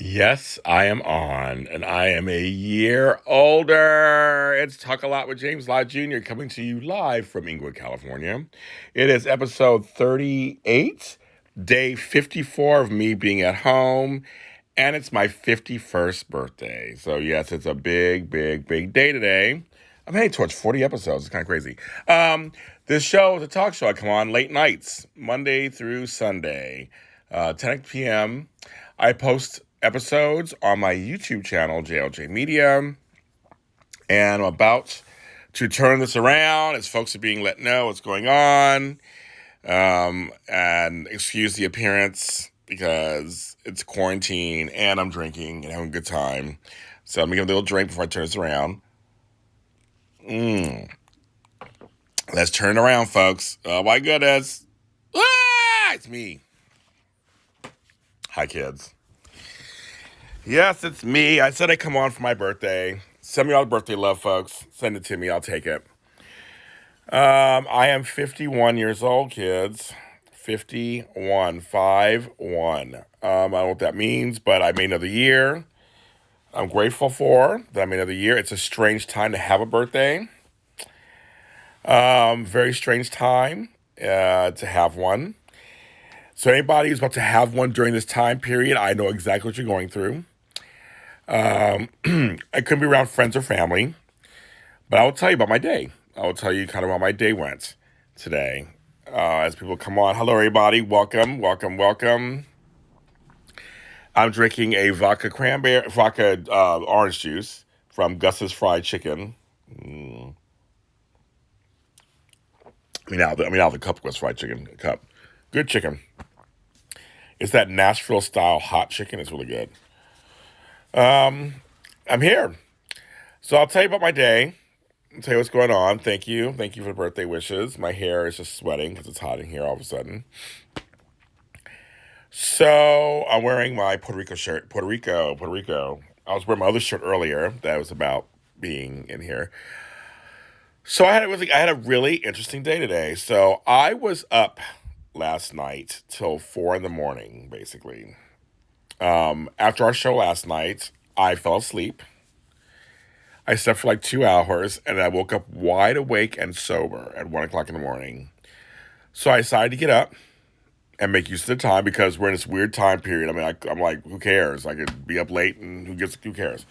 Yes, I am on, and I am a year older. It's Talk a Lot with James Lott Jr. coming to you live from Inglewood, California. It is episode 38, day 54 of me being at home, and it's my 51st birthday. So, yes, it's a big, big, big day today. I'm heading towards 40 episodes. It's kind of crazy. This show is a talk show. I come on late nights, Monday through Sunday, 10 p.m. I post episodes on my YouTube channel, JLJ Media, and I'm about to turn this around as folks are being let know what's going on. And excuse the appearance because it's quarantine and I'm drinking and having a good time. So let me give a little drink before I turn this around. Let's turn it around, folks. Oh my goodness. It's me. Hi, kids. Yes, it's me. I said I'd come on for my birthday. Send me all the birthday love, folks. Send it to me. I'll take it. I am 51 years old, kids. 51. 5-1. I don't know what that means, but I made another year. I'm grateful for that I made another year. It's a strange time to have a birthday. Very strange time to have one. So anybody who's about to have one during this time period, I know exactly what you're going through. I couldn't be around friends or family, but I will tell you about my day. I will tell you kind of how my day went today. As people come on, hello everybody, welcome, welcome, welcome. I'm drinking a vodka orange juice from Gus's Fried Chicken. I mean, out the cup Gus Fried Chicken cup. Good chicken. It's that Nashville style hot chicken. It's really good. I'm here. So I'll tell you about my day. I'll tell you what's going on. Thank you. Thank you for the birthday wishes. My hair is just sweating because it's hot in here all of a sudden. So I'm wearing my Puerto Rico shirt. Puerto Rico. I was wearing my other shirt earlier that was about being in here. So I had a really interesting day today. So I was up last night till 4 a.m, basically. After our show last night, I fell asleep. I slept for like 2 hours, and I woke up wide awake and sober at 1 o'clock in the morning. So I decided to get up and make use of the time because we're in this weird time period. I mean, I'm like, who cares? I could be up late, and who cares?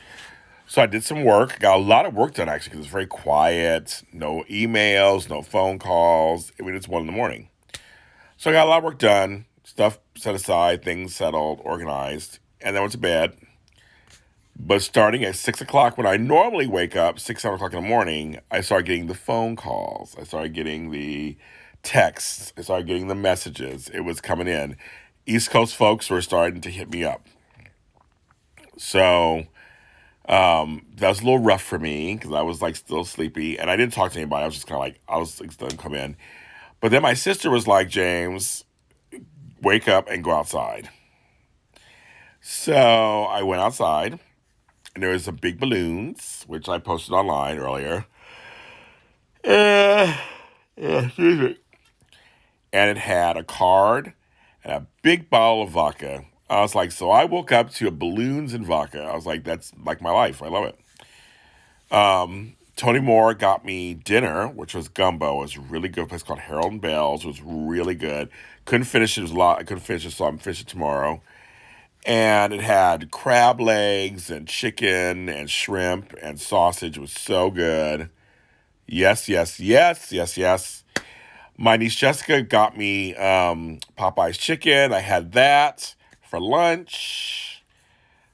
So I did some work, got a lot of work done actually because it's very quiet, no emails, no phone calls. I mean, it's 1 a.m. So I got a lot of work done, stuff set aside, things settled, organized, and then went to bed. But starting at 6 o'clock, when I normally wake up, 7 o'clock in the morning, I started getting the phone calls. I started getting the texts. I started getting the messages. It was coming in. East Coast folks were starting to hit me up. So that was a little rough for me because I was like still sleepy. And I didn't talk to anybody. I was just kind of like, I was like, them come in. But then my sister was like, James, wake up and go outside. So I went outside. And there was some big balloons, which I posted online earlier. Excuse me. And it had a card and a big bottle of vodka. I was like, so I woke up to balloons and vodka. I was like, that's like my life. I love it. Tony Moore got me dinner, which was gumbo. It was a really good. A place called Harold and Bell's. It was really good. Couldn't finish it. It was a lot. I couldn't finish it, so I'm finishing it tomorrow. And it had crab legs and chicken and shrimp and sausage. It was so good. Yes, yes, yes, yes, yes. My niece Jessica got me Popeye's chicken. I had that for lunch.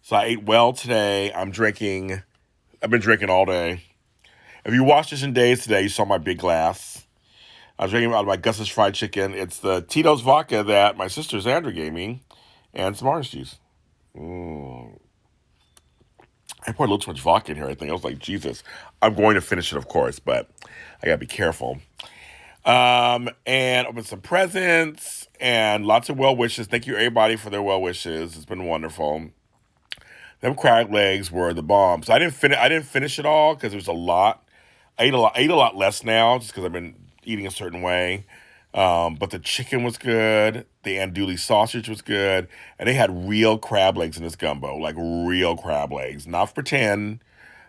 So I ate well today. I've been drinking all day. If you watched this in days today, you saw my big glass. I was drinking out of my Gus's Fried Chicken. It's the Tito's vodka that my sister Sandra gave me. And some orange juice. I poured a little too much vodka in here, I think. I was like, Jesus. I'm going to finish it, of course, but I gotta be careful. And opened some presents and lots of well wishes. Thank you, everybody, for their well wishes. It's been wonderful. Them crab legs were the bomb. So I didn't finish it all because it was a lot. I ate a lot less now just because I've been eating a certain way. But the chicken was good. The andouille sausage was good. And they had real crab legs in this gumbo, like real crab legs. Not for pretend,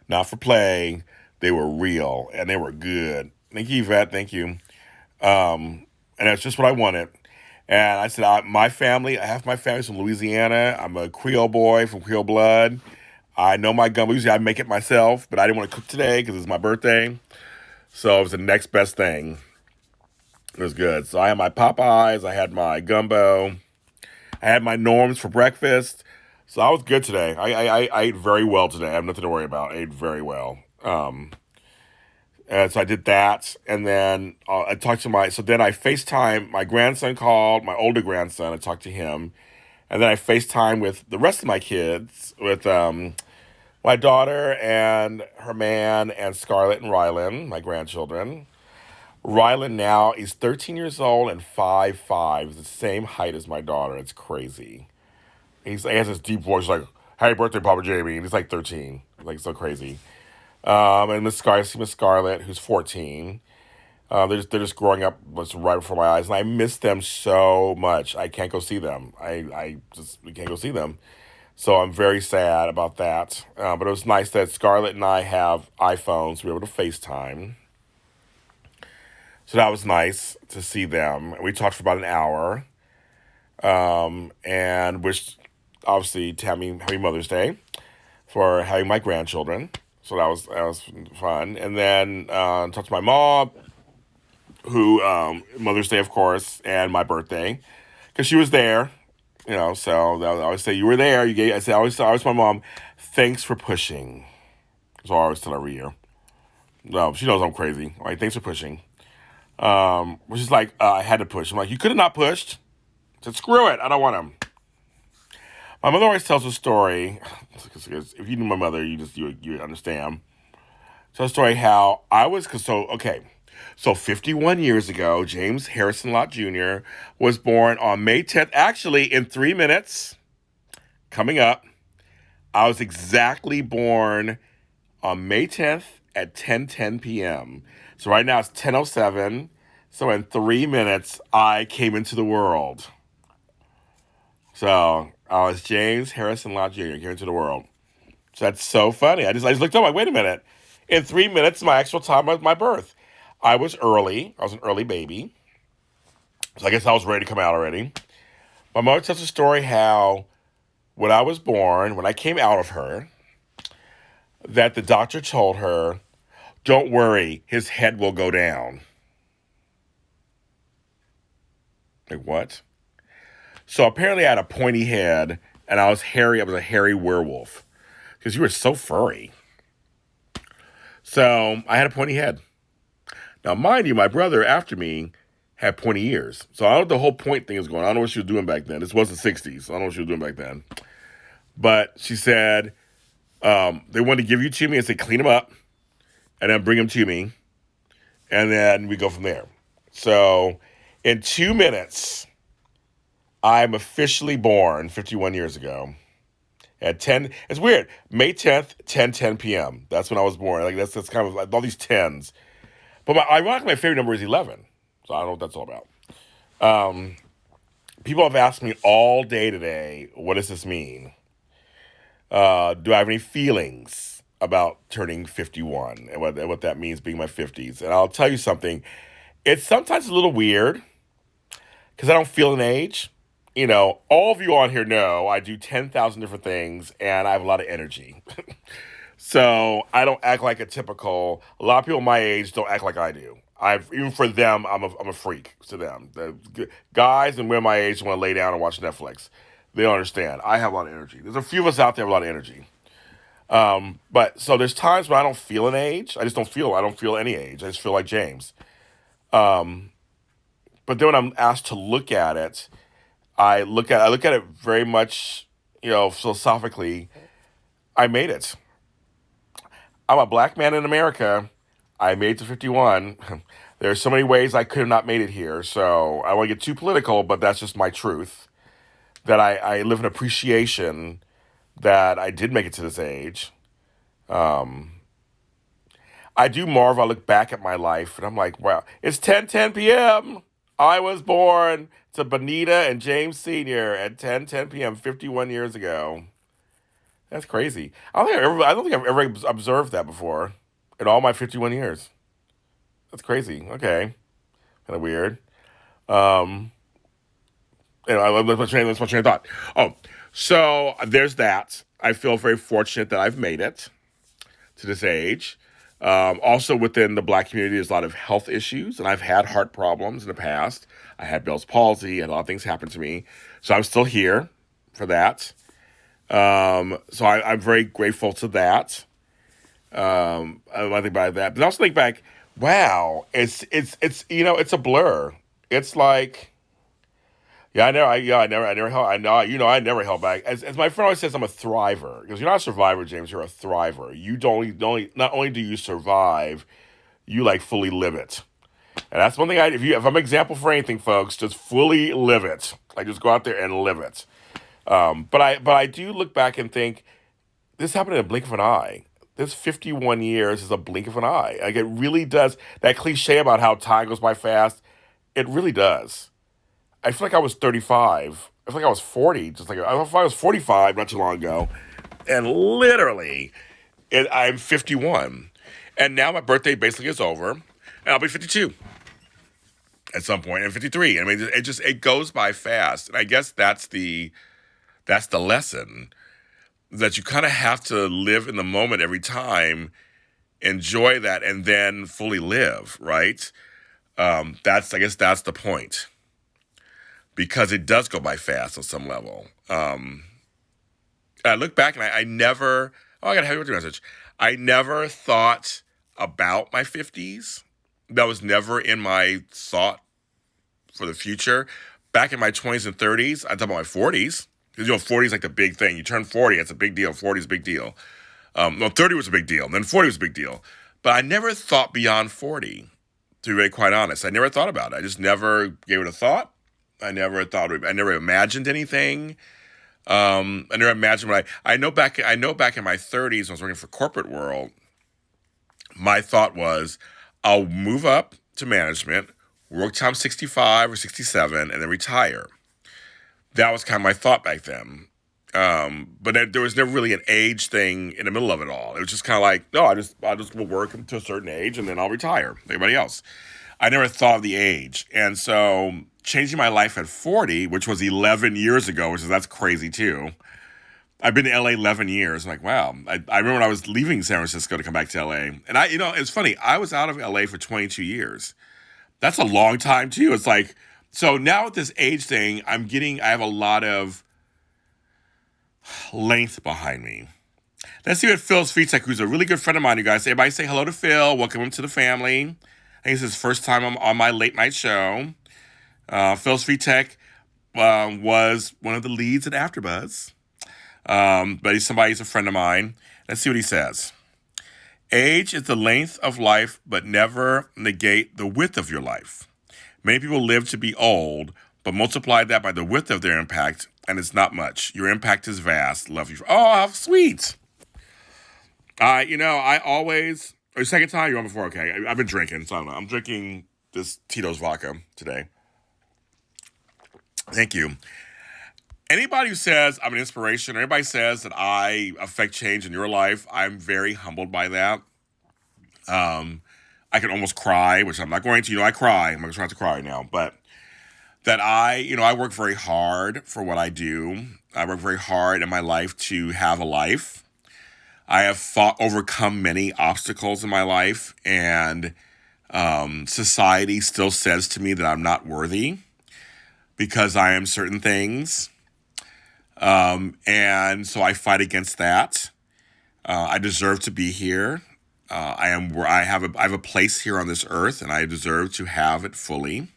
not for play. They were real and they were good. Thank you, Yvette. Thank you. And that's just what I wanted. And I said, my family, I have my family's from Louisiana. I'm a Creole boy from Creole blood. I know my gumbo. Usually I make it myself, but I didn't want to cook today because it's my birthday. So it was the next best thing. It was good. So I had my Popeyes. I had my gumbo. I had my Norms for breakfast. So I was good today. I ate very well today. I have nothing to worry about. I ate very well. And so I did that, and then I talked to so then I FaceTime, my grandson called, my older grandson, I talked to him, and then I FaceTime with the rest of my kids, with my daughter and her man, and Scarlett and Rylan, my grandchildren. Rylan now is 13 years old and 5'5", the same height as my daughter. It's crazy. He has this deep voice like, "Happy birthday, Papa Jamie," and he's like 13, like so crazy. And Miss Scarlett, who's 14. They're just growing up right before my eyes, and I miss them so much. I can't go see them. We can't go see them. So I'm very sad about that. But it was nice that Scarlett and I have iPhones. We were able to FaceTime. So that was nice to see them. We talked for about an hour. And wished, obviously, Tammy happy Mother's Day for having my grandchildren. So that was fun. And then talked to my mom, who Mother's Day, of course, and my birthday, because she was there. So I always say you were there. You gave. I say I always my mom, thanks for pushing. So I always tell her every year. No, she knows I'm crazy. Like, thanks for pushing. Which is like I had to push. I'm like, you could have not pushed. I said, screw it. I don't want him. My mother always tells a story. If you knew my mother, you understand. Tell a story how I was okay. So 51 years ago, James Harrison Lott Jr. was born on May 10th. Actually, in 3 minutes, coming up, I was exactly born on May 10th at 10:10 p.m. So right now it's 10:07. So in 3 minutes, I came into the world. So I was James Harrison Lott Jr. came into the world. So that's so funny. I just looked up, like, wait a minute. In 3 minutes, my actual time of my birth. I was early. I was an early baby. So I guess I was ready to come out already. My mother tells a story how when I was born, when I came out of her, that the doctor told her, don't worry, his head will go down. Like, what? So apparently I had a pointy head, and I was hairy. I was a hairy werewolf because you were so furry. So I had a pointy head. Now, mind you, my brother after me had pointy ears. So I don't know what the whole point thing is going on. I don't know what she was doing back then. This was the 60s, so I don't know what she was doing back then. But she said they wanted to give you to me and say, clean them up, and then bring them to me, and then we go from there. So in 2 minutes, I'm officially born 51 years ago. At 10, it's weird. May 10th, 10:10 p.m. That's when I was born. Like that's kind of like all these tens. But ironically, my favorite number is 11. So I don't know what that's all about. People have asked me all day today, what does this mean? Do I have any feelings about turning 51 and what that means being my 50s? And I'll tell you something. It's sometimes a little weird because I don't feel an age. All of you on here know I do 10,000 different things and I have a lot of energy. So I don't act like a lot of people my age don't act like I do. Even for them, I'm a freak to them. The guys and women my age want to lay down and watch Netflix. They don't understand. I have a lot of energy. There's a few of us out there with a lot of energy. But so there's times when I don't feel an age. I don't feel any age. I just feel like James. But then when I'm asked to look at it, I look at it very much, philosophically. I made it. I'm a black man in America. I made it to 51. There are so many ways I could have not made it here. So I don't want to get too political, but that's just my truth. That I live in appreciation that I did make it to this age. I do marvel. I look back at my life and I'm like, wow, it's 10:10 p.m. I was born to Bonita and James Sr. at 10 p.m. 51 years ago. That's crazy. I don't think I've ever observed that before in all my 51 years. That's crazy. Okay. Kind of weird. Um, that's my train of thought. Oh, so there's that. I feel very fortunate that I've made it to this age. Also, within the black community, there's a lot of health issues, and I've had heart problems in the past. I had Bell's palsy, and a lot of things happened to me. So I'm still here for that. I'm very grateful to that. I think about that, but I also think back, wow, it's it's a blur. It's like, I never held, I know, I never held back. As my friend always says, I'm a thriver because you're not a survivor, James. You're a thriver. You don't not only do you survive, you like fully live it. And that's one thing if I'm an example for anything, folks, just fully live it. Like just go out there and live it. But I do look back and think this happened in a blink of an eye. This 51 years is a blink of an eye. Like it really does. That cliche about how time goes by fast, it really does. I feel like I was 35. I feel like I was 40. I was 45 not too long ago, and literally, I'm 51. And now my birthday basically is over, and I'll be 52 at some point, and 53. I mean, it goes by fast, and I guess that's the lesson that you kind of have to live in the moment every time, enjoy that, and then fully live. Right? I guess that's the point because it does go by fast on some level. I look back and I never, oh, I got a happy birthday message. I never thought about my 50s. That was never in my thought for the future. Back in my 20s and 30s, I thought about my 40s. Because, 40 is like the big thing. You turn 40, it's a big deal. 40 is a big deal. No, 30 was a big deal. And then 40 was a big deal. But I never thought beyond 40, to be very quite honest. I never thought about it. I just never gave it a thought. I never imagined anything. I never imagined I know back in my 30s when I was working for corporate world, my thought was I'll move up to management, work till I'm 65 or 67, and then retire. That was kind of my thought back then. But there was never really an age thing in the middle of it all. It was just kind of like, no, I just will work to a certain age and then I'll retire like everybody else. I never thought of the age. And so changing my life at 40, which was 11 years ago, that's crazy too. I've been to LA 11 years. I'm like, wow. I remember when I was leaving San Francisco to come back to LA. And it's funny. I was out of LA for 22 years. That's a long time too. It's like, so now with this age thing, I have a lot of length behind me. Let's see what Phil Svitek, who's a really good friend of mine, you guys. Everybody say hello to Phil. Welcome him to the family. I think it's his first time on my late night show. Phil Svitek was one of the leads at AfterBuzz. But he's a friend of mine. Let's see what he says. Age is the length of life, but never negate the width of your life. Many people live to be old, but multiply that by the width of their impact, and it's not much. Your impact is vast. Love you. Oh, how sweet. I always, or second time you on before? Okay, I've been drinking, so I don't know. I'm drinking this Tito's vodka today. Thank you. Anybody who says I'm an inspiration, or anybody says that I affect change in your life, I'm very humbled by that. I can almost cry, which I'm not going to. I cry. I'm going to try not to cry now, but that I work very hard for what I do. I work very hard in my life to have a life. I have overcome many obstacles in my life, and society still says to me that I'm not worthy because I am certain things. And so I fight against that. I deserve to be here. I have a place here on this earth, and I deserve to have it fully.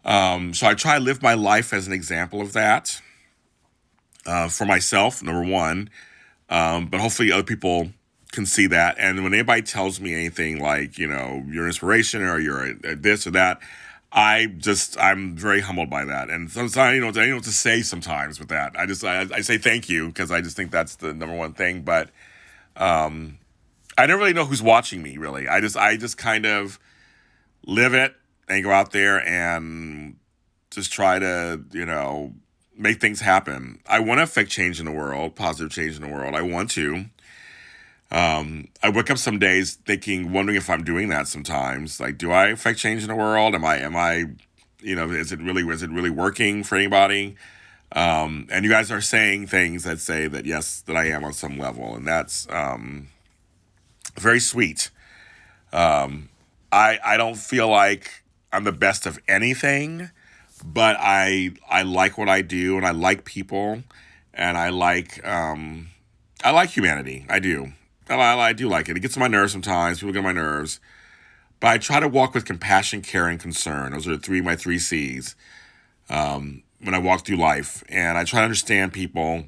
So I try to live my life as an example of that, for myself, number one. But hopefully other people can see that. And when anybody tells me anything like, you're an inspiration or you're this or that, I'm very humbled by that. And sometimes I don't know what to say sometimes with that. I say thank you because I just think that's the number one thing. But I never really know who's watching me, really. I just kind of live it and go out there and just try to, make things happen. I want to affect change in the world, positive change in the world. I want to. I wake up some days wondering if I'm doing that sometimes. Like, do I affect change in the world? Am I, is it really working for anybody? And you guys are saying things that say that, yes, that I am on some level. And that's very sweet. I don't feel like I'm the best of anything, but I like what I do, and I like people, and I like humanity. I do. I do like it. It gets on my nerves sometimes. People get on my nerves, but I try to walk with compassion, care, and concern. Those are my three C's. When I walk through life, and I try to understand people,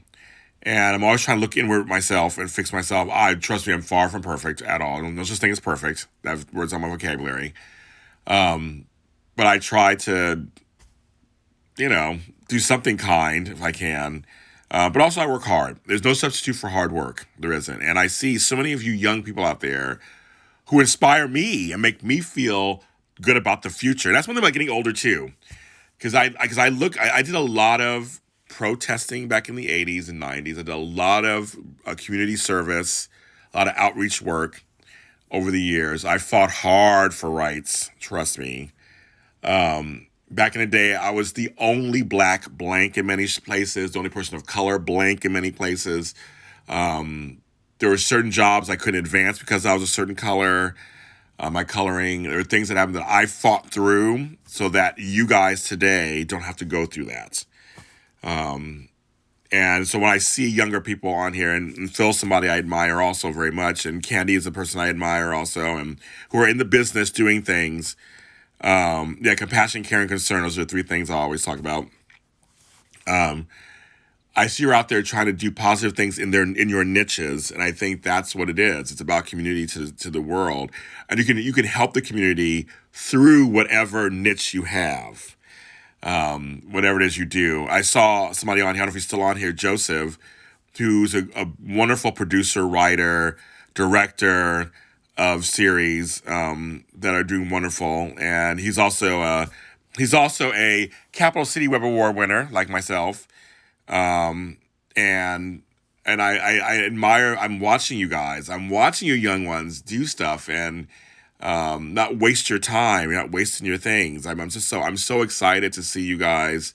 and I'm always trying to look inward myself and fix myself. Trust me, I'm far from perfect at all. No such thing as perfect. That word's on my vocabulary. But I try to, you know, do something kind if I can. But also, I work hard. There's no substitute for hard work. There isn't. And I see so many of you young people out there who inspire me and make me feel good about the future. And that's one thing about getting older too, because I did a lot of protesting back in the 80s and 90s. I did a lot of community service, a lot of outreach work over the years. I fought hard for rights. Trust me. Back in the day, I was the only black blank in many places, the only person of color blank in many places. There were certain jobs I couldn't advance because I was a certain color. My coloring, there are things that happened that I fought through so that you guys today don't have to go through that. And so when I see younger people on here, and Phil's somebody I admire also very much, and Candy is a person I admire also, and who are in the business doing things. Compassion, care, and concern. Those are the three things I always talk about. I see you're out there trying to do positive things in your niches, and I think that's what it is. It's about community to the world, and you can help the community through whatever niche you have, whatever it is you do. I saw somebody on here. I don't know if he's still on here, Joseph, who's a wonderful producer, writer, director of series that are doing wonderful, and he's also a Capital City Web Award winner like myself. And I admire. I'm watching you guys. I'm watching you young ones do stuff and not waste your time. You're not wasting your things. I'm so excited to see you guys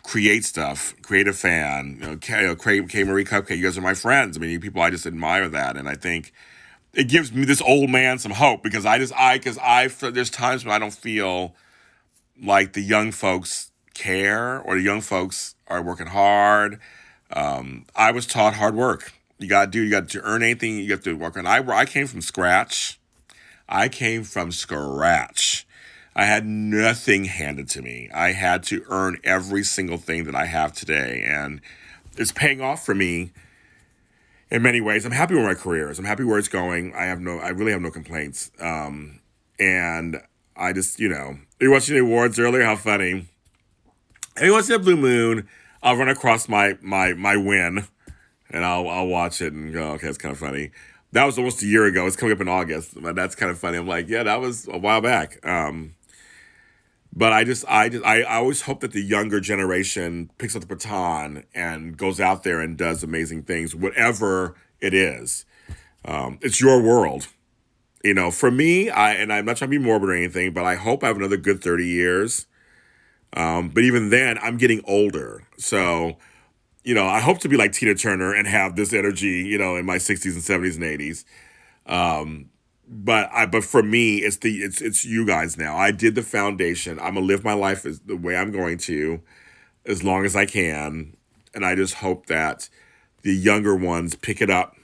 create stuff. Create a fan. K Marie Cupcake. You guys are my friends. I mean, you people. I just admire that, and I think it gives me this old man some hope because there's times when I don't feel like the young folks care or the young folks are working hard. I was taught hard work. You got to earn anything. You have to work on. I came from scratch. I had nothing handed to me. I had to earn every single thing that I have today. And it's paying off for me in many ways. I'm happy with my career. I'm happy where it's going. I really have no complaints. And I just, you're watching the awards earlier. How funny. Every once in a blue moon, I'll run across my win, and I'll watch it and go, okay, it's kind of funny. That was almost a year ago. It's coming up in August, but that's kind of funny. I'm like, yeah, that was a while back. But I always hope that the younger generation picks up the baton and goes out there and does amazing things, whatever it is. It's your world. For me, and I'm not trying to be morbid or anything, but I hope I have another good 30 years. But even then, I'm getting older. So, I hope to be like Tina Turner and have this energy, in my 60s and 70s and 80s. But for me, it's you guys now. I did the foundation. I'm gonna live my life the way I'm going to, as long as I can. And I just hope that the younger ones pick it up,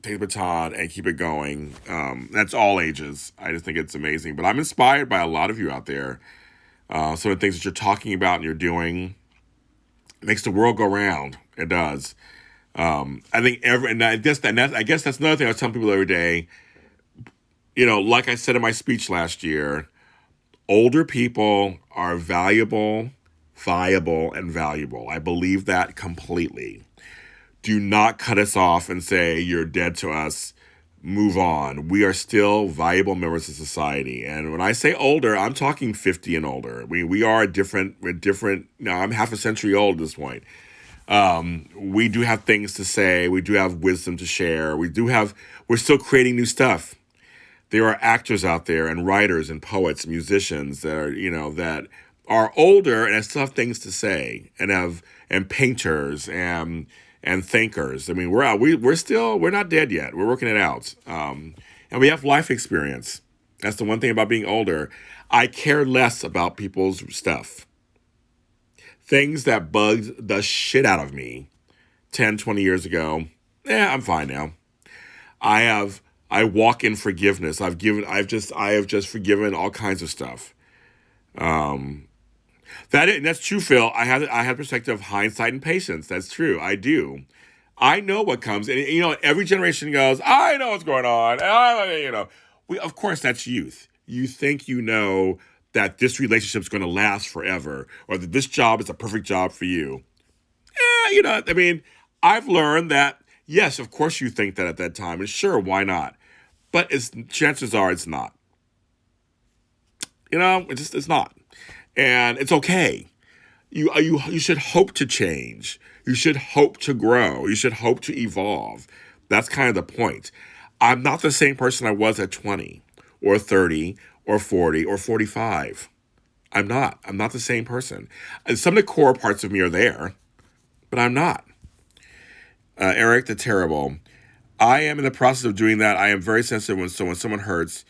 take the baton, and keep it going. That's all ages. I just think it's amazing. But I'm inspired by a lot of you out there. Some of the things that you're talking about and you're doing makes the world go round. It does. I think I guess that's another thing I was telling people every day. Like I said in my speech last year, older people are valuable, viable, and valuable. I believe that completely. Do not cut us off and say you're dead to us move on. We are still valuable members of society. And when I say older, I'm talking 50 and older. We are we're different. Now, I'm half a century old at this point. We do have things to say. We do have wisdom to share. We're still creating new stuff. There are actors out there and writers and poets, musicians that are, that are older and still have things to say and painters and thinkers. I mean, we're not dead yet. We're working it out. And we have life experience. That's the one thing about being older. I care less about people's stuff. Things that bugged the shit out of me 10, 20 years ago, I'm fine now. I walk in forgiveness. I have just forgiven all kinds of stuff. That's true, Phil. I had perspective of hindsight and patience. That's true. I do. I know what comes, and every generation goes, I know what's going on. Of course, that's youth. You think you know that this relationship's going to last forever, or that this job is a perfect job for you. I mean, I've learned that yes, of course you think that at that time, and sure, why not? But chances are it's not. It's not, and it's okay. You should hope to change. You should hope to grow. You should hope to evolve. That's kind of the point. I'm not the same person I was at 20 or 30 or 40 or 45. I'm not. I'm not the same person. And some of the core parts of me are there, but I'm not. Eric the Terrible. I am in the process of doing that. I am very sensitive when someone hurts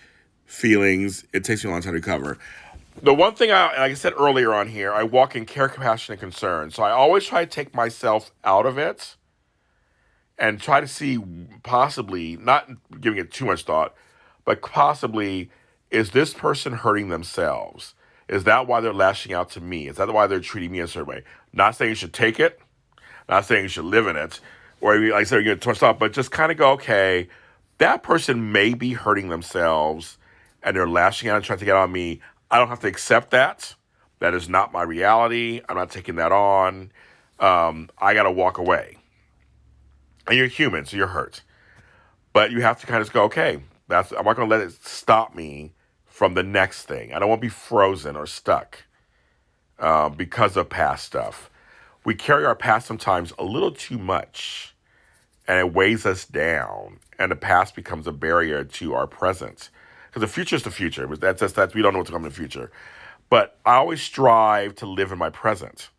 feelings. It takes me a long time to recover. The one thing, like I said earlier on here, I walk in care, compassion, and concern. So I always try to take myself out of it and try to see possibly, not giving it too much thought, but possibly, is this person hurting themselves? Is that why they're lashing out to me? Is that why they're treating me a certain way? Not saying you should take it, not saying you should live in it, or like I said, you're going to twist off, but just kind of go, okay, that person may be hurting themselves and they're lashing out and trying to get on me. I don't have to accept that. That is not my reality. I'm not taking that on. I got to walk away. And you're human, so you're hurt. But you have to kind of go, okay, I'm not going to let it stop me from the next thing. I don't want to be frozen or stuck because of past stuff. We carry our past sometimes a little too much, and it weighs us down, and the past becomes a barrier to our present. Because the future is the future. That's we don't know what's coming in the future. But I always strive to live in my present.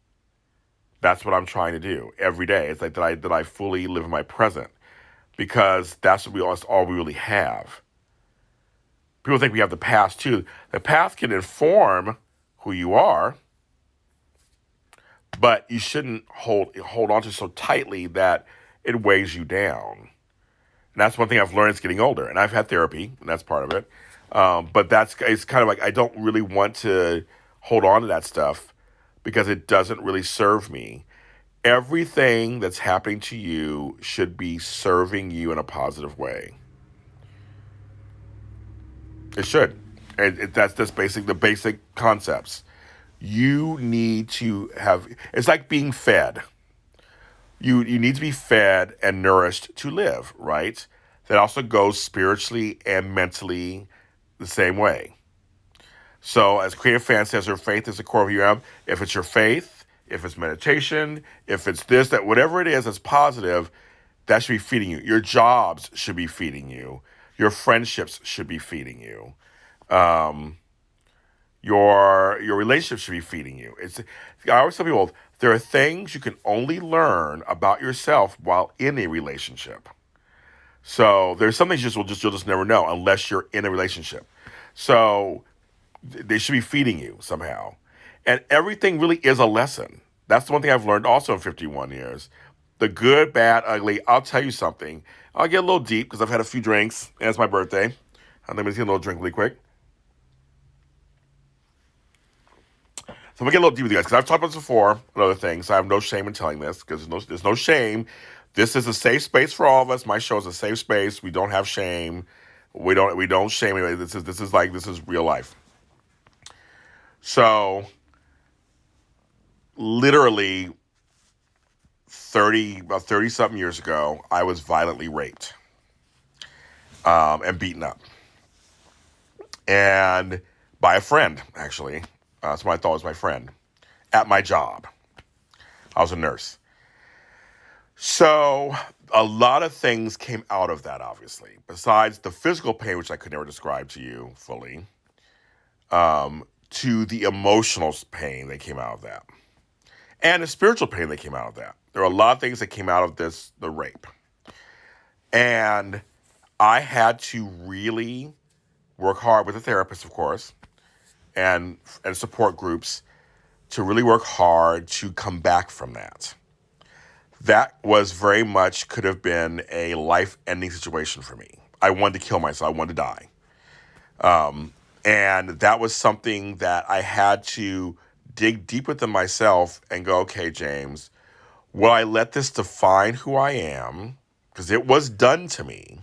That's what I'm trying to do every day. It's like that I fully live in my present, because that's all we really have. People think we have the past too. The past can inform who you are, but you shouldn't hold on to so tightly that it weighs you down. And that's one thing I've learned as getting older. And I've had therapy, and that's part of it. But it's kind of like I don't really want to hold on to that stuff because it doesn't really serve me. Everything that's happening to you should be serving you in a positive way. It should. That's just the basic concepts. You need to have, it's like being fed. You need to be fed and nourished to live, right? That also goes spiritually and mentally the same way. So as Creative Fan says, your faith is the core of who you are. If it's your faith, if it's meditation, if it's this, that, whatever it is that's positive, that should be feeding you. Your jobs should be feeding you. Your friendships should be feeding you. Your relationships should be feeding you. I always tell people, there are things you can only learn about yourself while in a relationship. So there's some things you'll just never know unless you're in a relationship. So they should be feeding you somehow. And everything really is a lesson. That's the one thing I've learned also in 51 years. The good, bad, ugly. I'll tell you something. I'll get a little deep because I've had a few drinks and it's my birthday. I'm going to get a little drink really quick. So I'm going to get a little deep with you guys because I've talked about this before and other things. So I have no shame in telling this because there's no shame. This is a safe space for all of us. My show is a safe space. We don't have shame. We don't shame anybody. This is real life. So literally about 30 something years ago, I was violently raped. and beaten up. And by a friend, actually. Someone I thought was my friend at my job. I was a nurse. So a lot of things came out of that, obviously. Besides the physical pain, which I could never describe to you fully, to the emotional pain that came out of that. And the spiritual pain that came out of that. There are a lot of things that came out of the rape. And I had to really work hard with a therapist, of course, and support groups to really work hard to come back from that. That was very much could have been a life-ending situation for me. I wanted to kill myself. I wanted to die. And that was something that I had to dig deep within myself and go, okay, James, will I let this define who I am? Because it was done to me.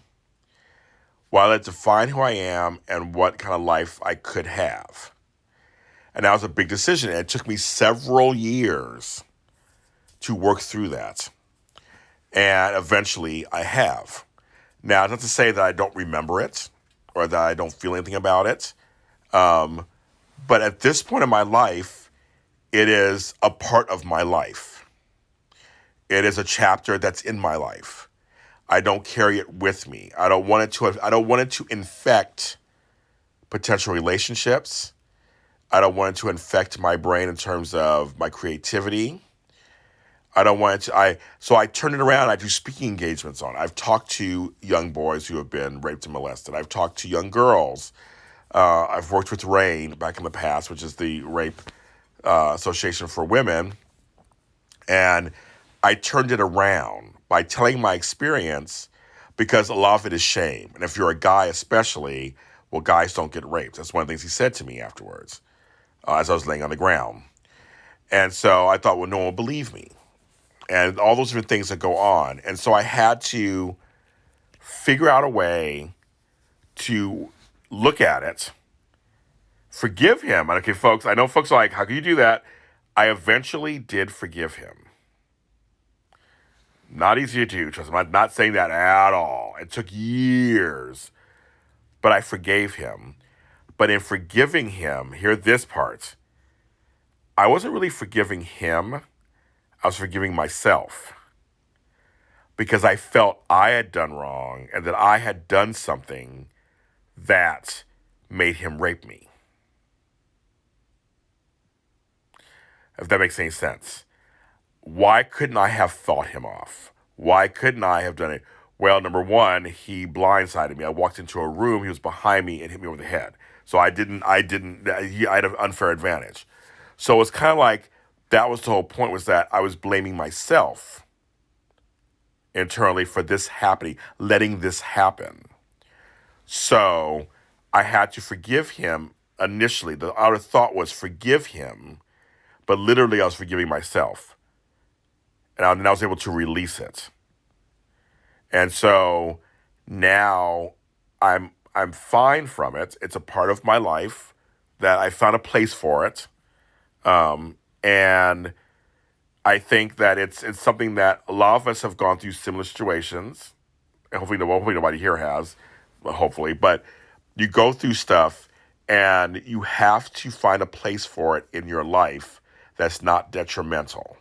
Will I let it define who I am and what kind of life I could have? And that was a big decision. And it took me several years to work through that. And eventually I have. Now, not to say that I don't remember it or that I don't feel anything about it. But at this point in my life, it is a part of my life. It is a chapter that's in my life. I don't carry it with me. I don't want it to infect potential relationships. I don't want it to infect my brain in terms of my creativity. I don't want it to, so I turn it around. I do speaking engagements on it. I've talked to young boys who have been raped and molested. I've talked to young girls. I've worked with RAIN back in the past, which is the Rape Association for Women. And I turned it around by telling my experience because a lot of it is shame. And if you're a guy especially, well, guys don't get raped. That's one of the things he said to me afterwards as I was laying on the ground. And so I thought, well, no one will believe me. And all those different things that go on. And so I had to figure out a way to look at it, forgive him. And okay, folks, I know folks are like, how can you do that? I eventually did forgive him. Not easy to do, trust me. I'm not saying that at all. It took years, but I forgave him. But in forgiving him, hear this part, I wasn't really forgiving him. I was forgiving myself because I felt I had done wrong and that I had done something that made him rape me. If that makes any sense. Why couldn't I have fought him off? Why couldn't I have done it? Well, number one, he blindsided me. I walked into a room, he was behind me and hit me over the head. So I had an unfair advantage. So it's kind of like, that was the whole point, was that I was blaming myself internally for this happening, letting this happen. So I had to forgive him initially. The outer thought was forgive him, but literally I was forgiving myself. And I was able to release it. And so now I'm fine from it. It's a part of my life that I found a place for it. And I think that it's something that a lot of us have gone through similar situations. And hopefully nobody here has, hopefully. But you go through stuff and you have to find a place for it in your life that's not detrimental.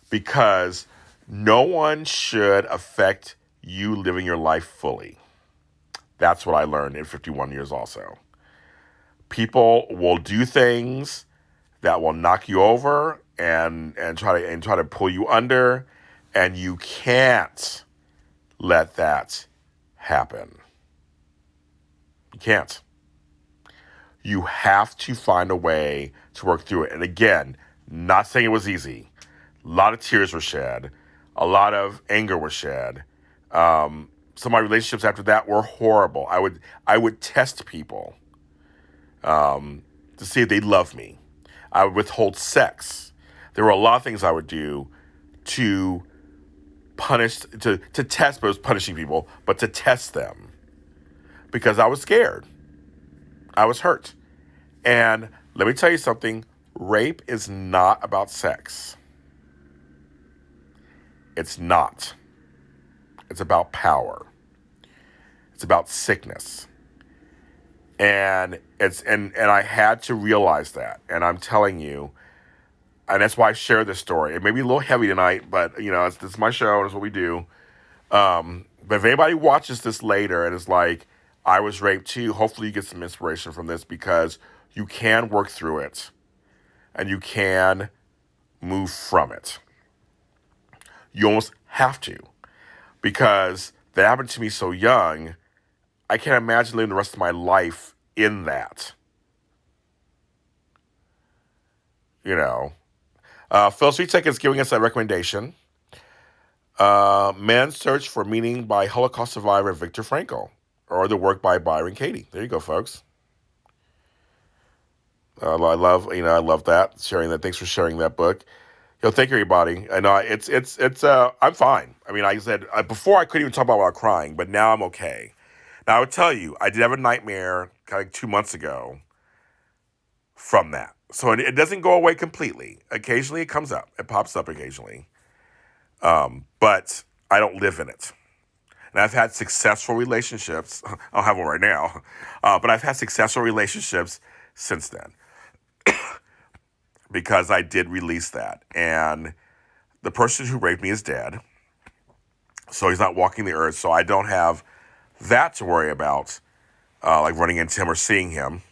Because no one should affect you living your life fully. That's what I learned in 51 years also. People will do things that will knock you over and try to pull you under, and you can't let that happen. You can't. You have to find a way to work through it. And again, not saying it was easy. A lot of tears were shed. A lot of anger was shed. Some of my relationships after that were horrible. I would test people to see if they love me. I would withhold sex. There were a lot of things I would do to punish, to test, but it was punishing people, but to test them. Because I was scared. I was hurt. And let me tell you something, rape is not about sex. It's not. It's about power. It's about sickness. And I had to realize that. And I'm telling you, and that's why I share this story. It may be a little heavy tonight, but it's my show, and it's what we do. But if anybody watches this later and is like, I was raped too, hopefully you get some inspiration from this, because you can work through it and you can move from it. You almost have to, because that happened to me so young. I can't imagine living the rest of my life in that. Phil Sweetek is giving us a recommendation. Man's Search for Meaning by Holocaust survivor Viktor Frankl, or the work by Byron Katie. There you go, folks. I love that, sharing that. Thanks for sharing that book. Thank you, everybody. I know I'm fine. I mean, like I said, before I couldn't even talk about without crying, but now I'm okay. Now, I would tell you, I did have a nightmare kind of 2 months ago from that. So it doesn't go away completely. Occasionally it comes up. It pops up occasionally. But I don't live in it. And I've had successful relationships. I don't have one right now. But I've had successful relationships since then. Because I did release that. And the person who raped me is dead. So he's not walking the earth. So I don't have that to worry about, like running into him or seeing him.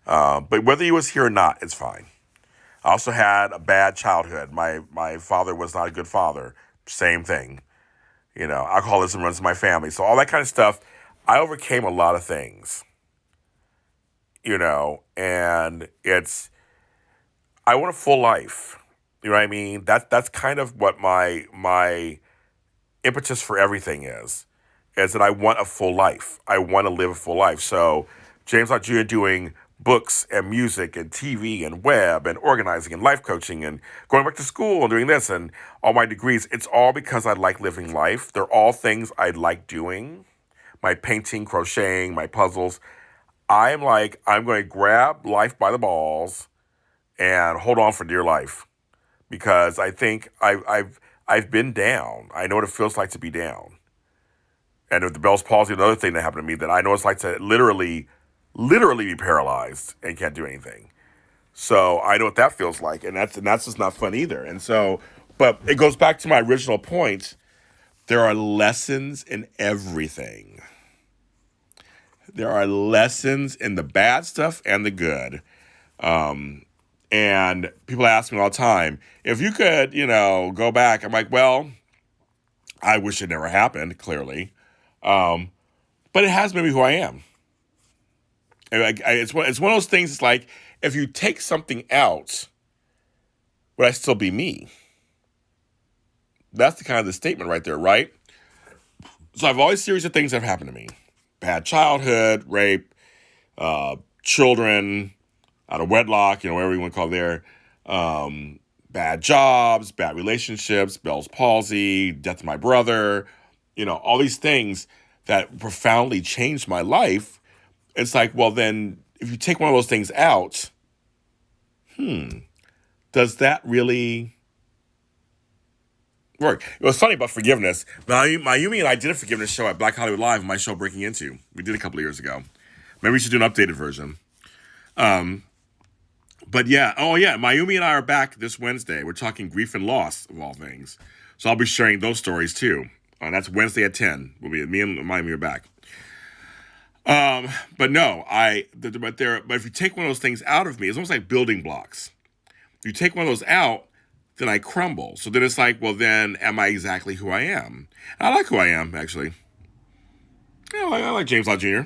But whether he was here or not, it's fine. I also had a bad childhood. My father was not a good father. Same thing. Alcoholism runs in my family. So all that kind of stuff, I overcame a lot of things. And I want a full life. You know what I mean? That's kind of what my impetus for everything is that I want a full life. I want to live a full life. So James Lott Jr. doing books and music and TV and web and organizing and life coaching and going back to school and doing this and all my degrees, it's all because I like living life. They're all things I like doing. My painting, crocheting, my puzzles. I'm going to grab life by the balls and hold on for dear life, because I think I've been down. I know what it feels like to be down. And with the Bell's palsy, another thing that happened to me, that I know it's like to literally be paralyzed and can't do anything. So I know what that feels like, and that's just not fun either. And so, but it goes back to my original point. There are lessons in everything. There are lessons in the bad stuff and the good. And people ask me all the time, if you could, go back. I'm like, well, I wish it never happened, clearly. But it has made me who I am. And it's one of those things. It's like, if you take something out, would I still be me? That's the kind of the statement right there, right? So I have all these series of things that have happened to me. Bad childhood, rape, children out of wedlock, whatever you want to call it there. Bad jobs, bad relationships, Bell's palsy, death of my brother, all these things that profoundly changed my life. It's like, well, then if you take one of those things out, does that really work? It was funny about forgiveness. Mayumi and I did a forgiveness show at Black Hollywood Live, my show Breaking Into. We did a couple of years ago. Maybe we should do an updated version. But yeah, Mayumi and I are back this Wednesday. We're talking grief and loss, of all things. So I'll be sharing those stories too. That's Wednesday at 10. Me and Mayumi are back. But no, but if you take one of those things out of me, it's almost like building blocks. If you take one of those out, then I crumble. So then it's like, well, then am I exactly who I am? And I like who I am, actually. Yeah, I like James Lott Jr.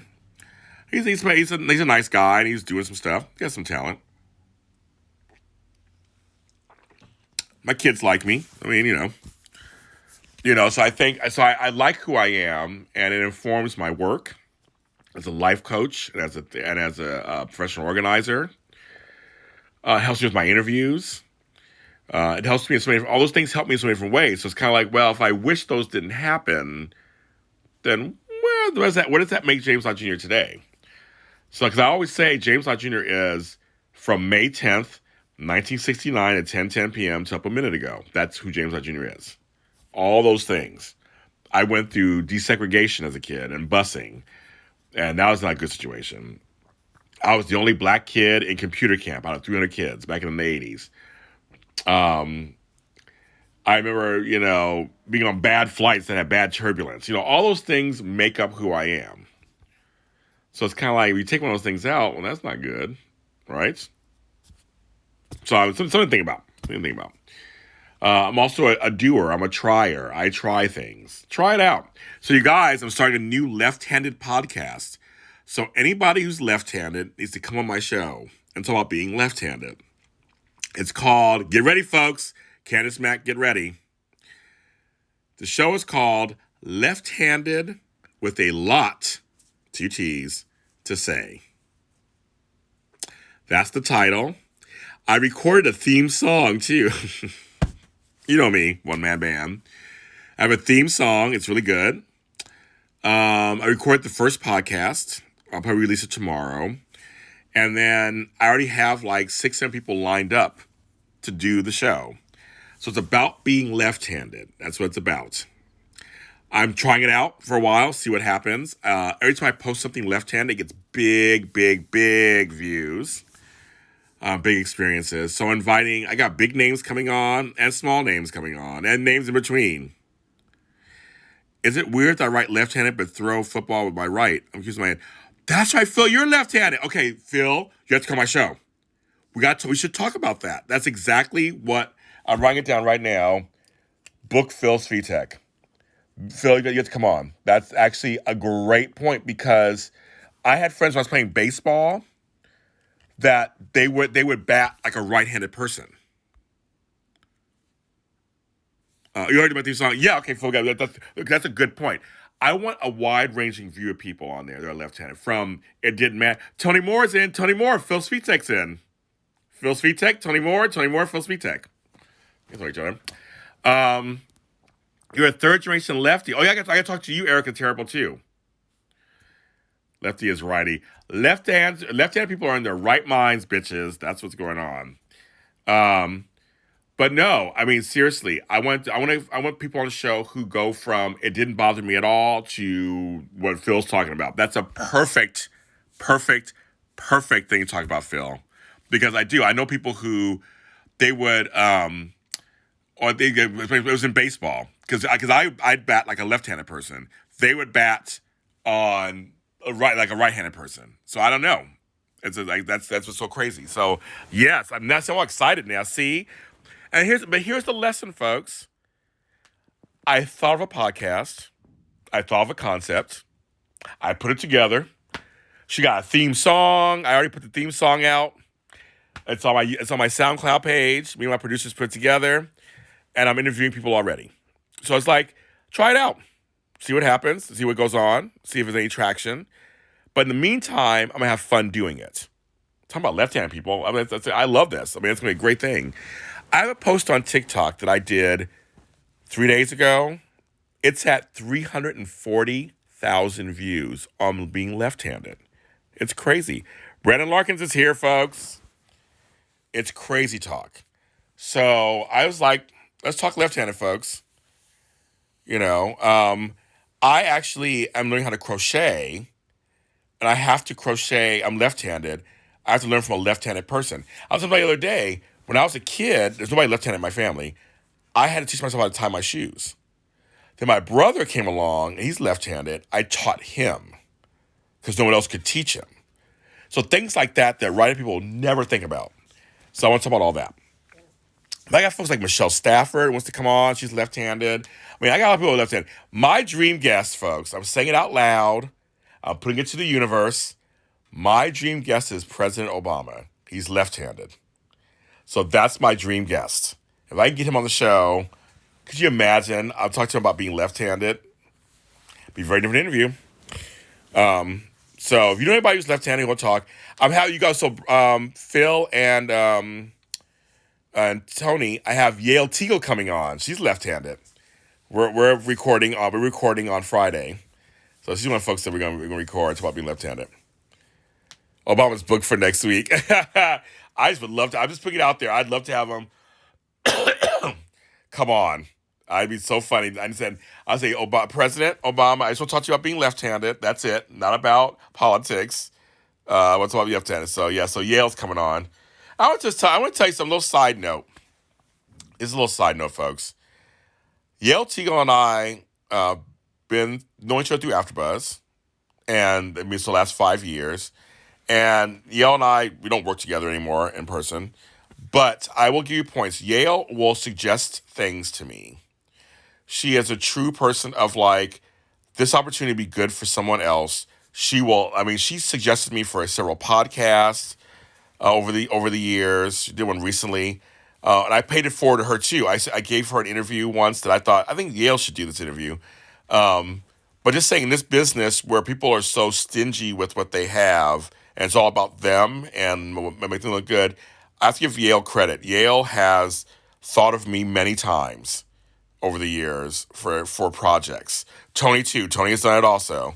He's a nice guy, and he's doing some stuff. He has some talent. My kids like me. I mean, so I like who I am, and it informs my work as a life coach and as a professional organizer. It helps me with my interviews. It helps me in all those things help me in so many different ways. So it's kind of like, well, if I wish those didn't happen, then where does that make James Lott Jr. today? So, because I always say James Lott Jr. is from May 10th, 1969 at 10:10 p.m. to up a minute ago. That's who James Lott Jr. is. All those things. I went through desegregation as a kid and busing, and that was not a good situation. I was the only black kid in computer camp out of 300 kids back in the 80s. Um, I remember, being on bad flights that had bad turbulence. All those things make up who I am. So it's kind of like, if you take one of those things out, well, that's not good, right? So something to think about. I'm also a doer. I'm a trier. I try things. Try it out. So you guys, I'm starting a new left-handed podcast. So anybody who's left-handed needs to come on my show and talk about being left-handed. It's called, get ready, folks. Candace Mack, get ready. The show is called Left-Handed with a Lot, 2 T's, to say. That's the title. I recorded a theme song, too. You know me, one-man band. I have a theme song. It's really good. I recorded the first podcast. I'll probably release it tomorrow. And then I already have like 6-7 people lined up to do the show. So it's about being left-handed. That's what it's about. I'm trying it out for a while, see what happens. Every time I post something left-handed, it gets big, big, big views. Big experiences. So I got big names coming on and small names coming on and names in between. Is it weird that I write left-handed but throw football with my right? I'm using my hand. That's right, Phil, you're left-handed. Okay, Phil, you have to come on my show. We should talk about that. That's exactly what, I'm writing it down right now. Book Phil Svitek. Phil, you have to come on. That's actually a great point because I had friends when I was playing baseball that they would bat like a right-handed person. You heard about these songs? Yeah, okay, Phil, that's a good point. I want a wide-ranging view of people on there that are left-handed. From It Didn't Matter. Tony Moore's in. Tony Moore. Phil Svitek's in. Phil Svitek, Tony Moore, Phil Svitek. Get to know each other. You're a third-generation lefty. Oh, yeah, I got to talk to you, Erica Terrible, too. Lefty is righty. Left-handed people are in their right minds, bitches. That's what's going on. But no, I mean, seriously, I want people on the show who go from it didn't bother me at all to what Phil's talking about. That's a perfect thing to talk about, Phil. Because I know people who they would, it was in baseball. Because I'd bat like a left-handed person. They would bat on like a right-handed person. So I don't know. That's what's so crazy. So yes, I'm so excited now. See. And here's the lesson, folks. I thought of a podcast. I thought of a concept. I put it together. She got a theme song. I already put the theme song out. It's on my SoundCloud page. Me and my producers put it together. And I'm interviewing people already. So it's like, try it out. See what happens. See what goes on. See if there's any traction. But in the meantime, I'm going to have fun doing it. Talking about left-handed people. I mean, I love this. I mean, it's going to be a great thing. I have a post on TikTok that I did 3 days ago. It's at 340,000 views on being left-handed. It's crazy. Brandon Larkins is here, folks. It's crazy talk. So I was like, let's talk left-handed, folks. I actually am learning how to crochet, and I have to crochet. I'm left-handed. I have to learn from a left-handed person. I was talking about the other day, when I was a kid, there's nobody left-handed in my family. I had to teach myself how to tie my shoes. Then my brother came along, and he's left-handed. I taught him because no one else could teach him. So things like that right people never think about. So I want to talk about all that. But I got folks like Michelle Stafford wants to come on. She's left-handed. I mean, I got a lot of people left-handed. My dream guest, folks, I'm saying it out loud. I'm putting it to the universe. My dream guest is President Obama. He's left-handed. So that's my dream guest. If I can get him on the show, could you imagine? I'll talk to him about being left-handed. Be a very different interview. So if you know anybody who's left-handed, we'll talk. I'm having you guys. So Phil and Tony, I have Yale Teagle coming on. She's left-handed. We're recording. We're recording on Friday. So she's one of the folks that we're gonna record. It's about being left-handed. Obama's booked for next week. I just would love to. I'm just putting it out there. I'd love to have him come on. I'd be so funny. I'd say, President Obama, I just want to talk to you about being left-handed. That's it. Not about politics. What's about left-handed? So yeah, so Yale's coming on. I want to tell you some little side note. It's a little side note, folks. Yale Teagle and I been knowing each other through AfterBuzz, and I mean, it's the last 5 years. And Yale and I, we don't work together anymore in person, but I will give you points. Yale will suggest things to me. She is a true person of like, this opportunity to be good for someone else. She will, I mean, she suggested me for several podcasts over the years. She did one recently. And I paid it forward to her too. I gave her an interview once that I think Yale should do this interview. But just saying, in this business where people are so stingy with what they have, and it's all about them and make them look good, I have to give Yale credit. Yale has thought of me many times over the years for projects. Tony too. Tony has done it also.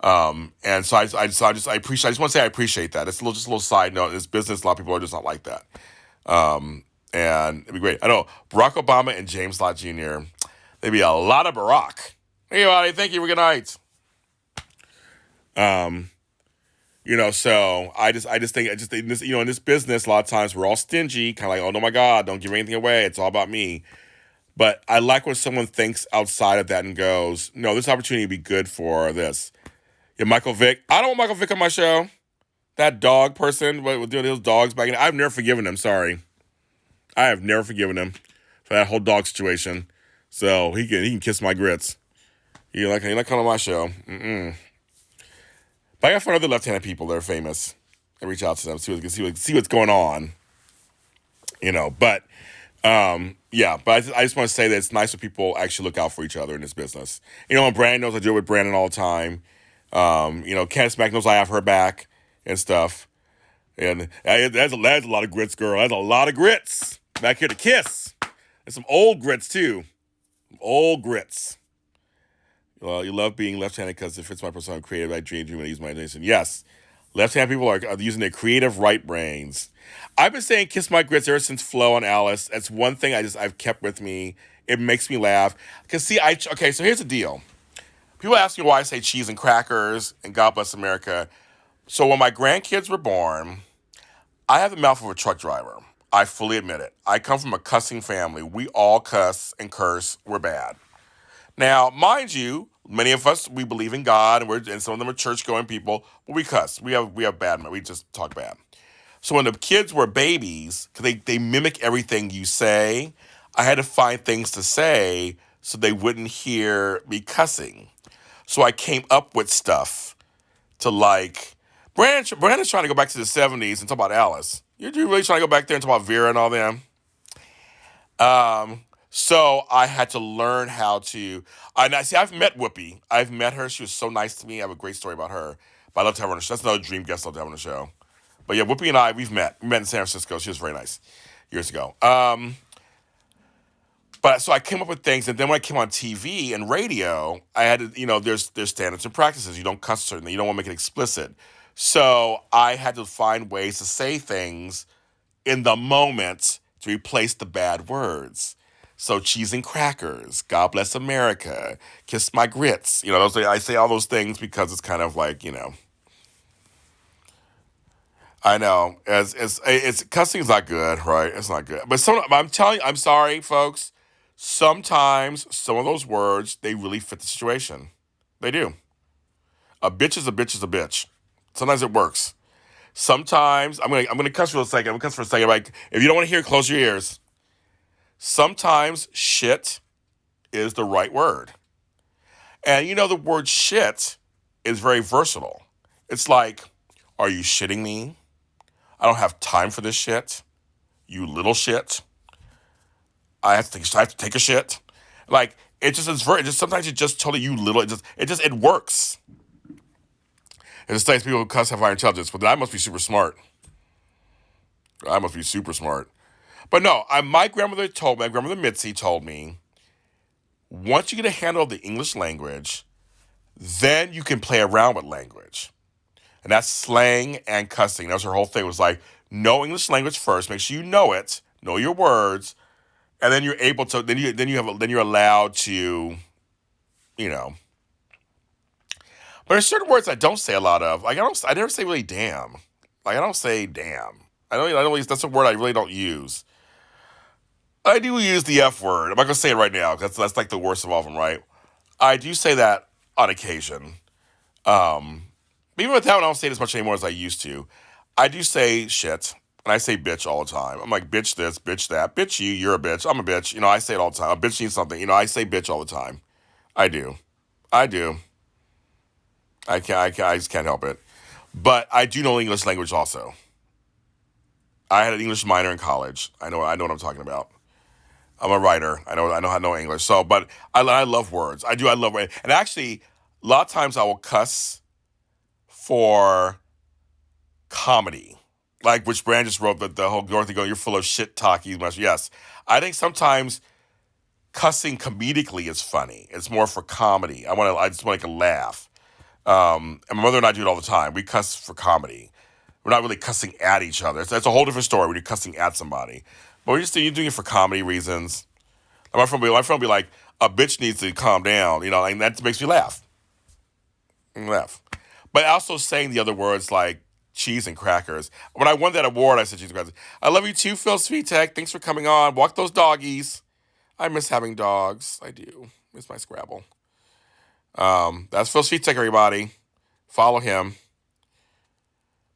And so I just want to say I appreciate that. It's just a little side note. In this business, a lot of people are just not like that. And it'd be great. I know Barack Obama and James Lott Jr. They'd be a lot of Barack. Hey, everybody, thank you. Good night. So I just think in this, in this business, a lot of times we're all stingy, kind of like, oh no, my God, don't give anything away. It's all about me. But I like when someone thinks outside of that and goes, no, this opportunity would be good for this. Yeah, Michael Vick. I don't want Michael Vick on my show. That dog person, with doing those dogs back in, I've never forgiven him. Sorry. I have never forgiven him for that whole dog situation. So he can kiss my grits. He like coming on my show. But I gotta find other left-handed people that are famous and reach out to them, see what's going on. But I just want to say that it's nice when people actually look out for each other in this business. And Brandon knows I deal with Brandon all the time. Candace Mack knows I have her back and stuff. And that's a lot of grits, girl. That's a lot of grits back here to kiss. And some old grits too. Old grits. Well, you love being left-handed because it fits my personality. Creative, I dream and use my imagination. Yes, left-handed people are using their creative right brains. I've been saying "kiss my grits" ever since Flo and Alice. That's one thing I've kept with me. It makes me laugh. Cause see, so here's the deal. People ask me why I say cheese and crackers and God bless America. So when my grandkids were born, I have the mouth of a truck driver. I fully admit it. I come from a cussing family. We all cuss and curse. We're bad. Now, mind you, many of us, we believe in God, and some of them are church-going people, but we cuss. We have bad, we just talk bad. So when the kids were babies, because they mimic everything you say, I had to find things to say so they wouldn't hear me cussing. So I came up with stuff to like, Brandon's trying to go back to the 70s and talk about Alice. You're really trying to go back there and talk about Vera and all them? So I had to learn how to. I've met Whoopi. I've met her. She was so nice to me. I have a great story about her. But I love to have her on the show. That's another dream guest I love to have on the show. But yeah, Whoopi and I, we've met. We met in San Francisco. She was very nice years ago. But so I came up with things, and then when I came on TV and radio, I had to, there's standards and practices. You don't cuss certainly. You don't want to make it explicit. So I had to find ways to say things in the moment to replace the bad words. So cheese and crackers, God bless America, kiss my grits. I say all those things because it's kind of like, I know, it's cussing's not good, right? It's not good. But I'm telling you, I'm sorry, folks. Sometimes some of those words, they really fit the situation. They do. A bitch is a bitch is a bitch. Sometimes it works. Sometimes I'm gonna cuss for a second. Like, if you don't want to hear, close your ears. Sometimes shit is the right word. And the word shit is very versatile. It's like, are you shitting me? I don't have time for this shit. You little shit. I have to take a shit. Like, sometimes you just totally, you little, it works. It just takes people who cuss have higher intelligence, but I must be super smart. But no, my grandmother Mitzi told me, once you get a handle of the English language, then you can play around with language. And that's slang and cussing. That was her whole thing. It was like, know English language first. Make sure you know it. Know your words. and then you're able to then you're allowed to, you know. But there's certain words I don't say a lot of. Like I never say really damn. Like I don't say damn. I don't use that's a word I really don't use. I do use the F word. I'm not gonna say it right now because that's like the worst of all of them, right? I do say that on occasion. Um, Even with that, I don't say it as much anymore as I used to. I do say shit, and I say bitch all the time. I'm like, bitch this, bitch that, bitch you, you're a bitch, I'm a bitch. I say it all the time. A bitch needs something. I say bitch all the time. I do. I do. I just can't help it. But I do know English language also. I had an English minor in college. I know what I'm talking about. I'm a writer. I know how to know English. So, but I love words. I do. I love words. And actually, a lot of times I will cuss for comedy. Like which Brand just wrote the whole Dorothy going, you're full of shit talk. Yes. I think sometimes cussing comedically is funny. It's more for comedy. I just want to make a laugh. And my mother and I do it all the time. We cuss for comedy. We're not really cussing at each other. That's a whole different story when you're cussing at somebody. But you're doing it for comedy reasons. My friend will be like, a bitch needs to calm down, and that makes me laugh. Laugh. But also saying the other words like cheese and crackers. When I won that award, I said cheese and crackers. I love you too, Phil Svitek. Thanks for coming on. Walk those doggies. I miss having dogs. I do. Miss my Scrabble. That's Phil Svitek, everybody. Follow him.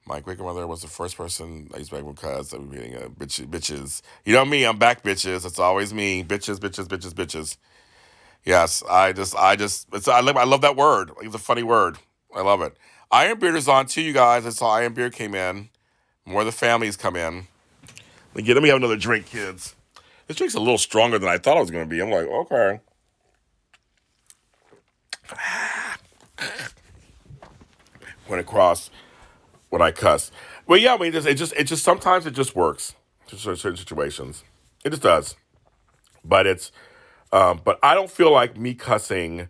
My great grandmother was the first person I used to back because I was being bitches. You know me, I'm back, bitches. It's always me. Bitches, bitches, bitches, bitches. Yes, I love that word. It's a funny word. I love it. Iron Beard is on too, you guys. I saw Iron Beard came in. More of the families come in. Let me have another drink, kids. This drink's a little stronger than I thought it was going to be. I'm like, okay. Went across when I cuss. Well, yeah, I mean, it just sometimes it just works. To certain situations, it just does. But I don't feel like me cussing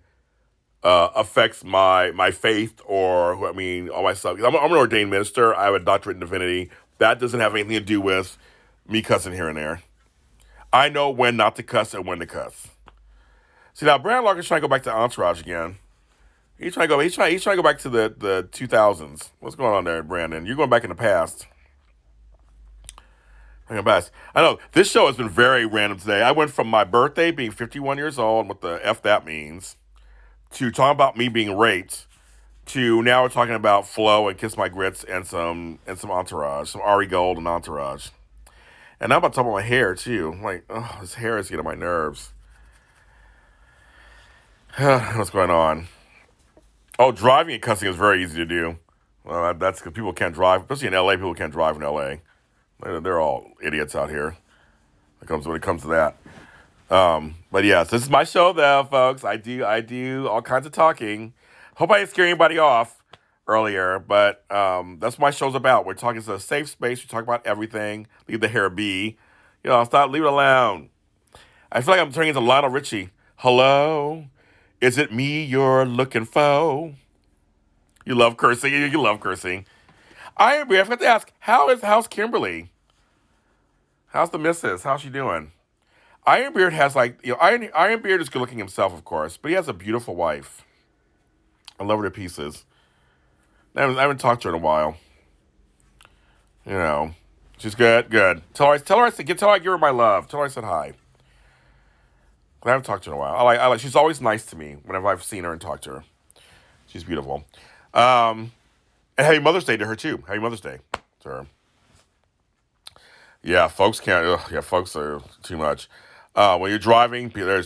affects my faith or all my stuff. I'm an ordained minister. I have a doctorate in divinity. That doesn't have anything to do with me cussing here and there. I know when not to cuss and when to cuss. See now, Brandon Larkin's trying to go back to Entourage again. He's trying to go. He's trying to go back to the 2000s. What's going on there, Brandon? You're going back in the past. I know this show has been very random today. I went from my birthday being 51 years old, and what the f that means, to talking about me being raped, to now we're talking about Flo and Kiss My Grits and some Entourage, some Ari Gold and Entourage. And now I'm about to talk about my hair too. I'm like, oh, this hair is getting on my nerves. What's going on? Oh, driving and cussing is very easy to do. Well, that's because people can't drive, especially in LA. People can't drive in LA. They're all idiots out here. When it comes to that. But yes, this is my show though, folks. I do all kinds of talking. Hope I didn't scare anybody off earlier, but that's what my show's about. We're talking to a safe space. We talk about everything. Leave the hair be. Leave it alone. I feel like I'm turning into Lionel Richie. Hello? Is it me you're looking for? You love cursing. You love cursing. I forgot to ask, how's Kimberly? How's the missus? How's she doing? Ironbeard has Ironbeard is good looking himself, of course, but he has a beautiful wife. I love her to pieces. I haven't talked to her in a while. She's good. Tell her I give her my love. Tell her I said hi. I haven't talked to her in a while. I like. She's always nice to me whenever I've seen her and talked to her. She's beautiful. And happy Mother's Day to her too. Happy Mother's Day to her. Yeah, folks can't. Folks are too much. When you're driving, people are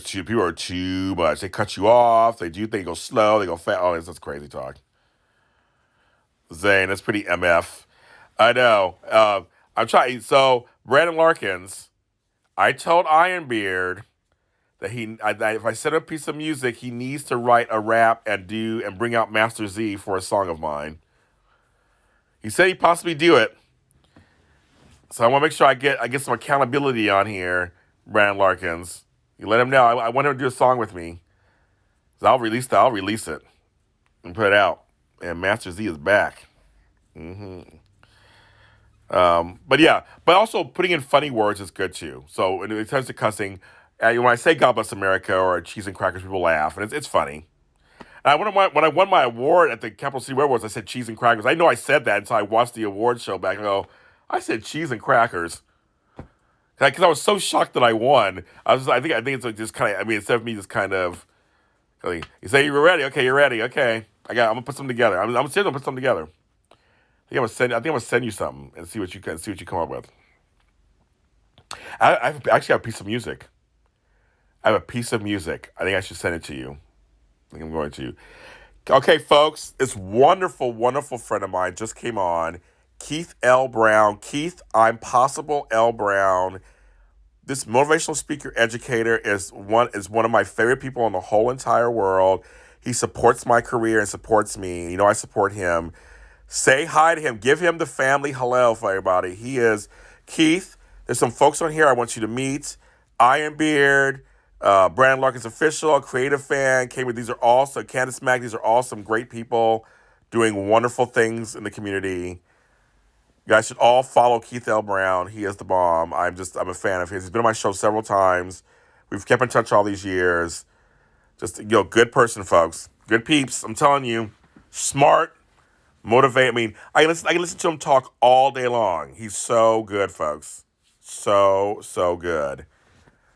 too much. They cut you off. They go slow. They go fast. Oh, that's crazy talk. Zane, that's pretty MF. I know. I'm trying. So Brandon Larkins, I told Ironbeard that if I set up a piece of music, he needs to write a rap and bring out Master Z for a song of mine. He said he'd possibly do it. So I want to make sure I get some accountability on here, Brandon Larkins. You let him know. I want him to do a song with me. So I'll release it and put it out. And Master Z is back. But yeah, but also putting in funny words is good too. So when it comes to cussing, when I say "God bless America" or "cheese and crackers," people laugh, and it's funny. And when I won my award at the Capital City Awards, I said cheese and crackers. I know I said that until I watched the award show back. And I go, I said cheese and crackers because I was so shocked that I won. I think it's like just kind of. I mean, instead of me just kind of, like, you say you're ready. Okay, you're ready. Okay, I'm gonna put something together. I'm serious. Gonna put something together. I think I'm gonna send you something and see what you come up with. Actually have a piece of music. I have a piece of music. I think I should send it to you. I think I'm going to. Okay, folks, this wonderful, wonderful friend of mine just came on. Keith L. Brown. Keith, I'm Possible L. Brown. This motivational speaker educator is one of my favorite people in the whole entire world. He supports my career and supports me. You know, I support him. Say hi to him. Give him the family hello for everybody. He is Keith. There's some folks on here I want you to meet. Iron Beard, Brandon Larkins Official, Creative Fan, came with, these are all, so Candace Mack, these are all some great people doing wonderful things in the community. You guys should all follow Keith L. Brown. He is the bomb. I'm a fan of his. He's been on my show several times. We've kept in touch all these years. Just, good person, folks. Good peeps. I'm telling you. Smart. Motivate. I mean, I can listen to him talk all day long. He's so good, folks. So good.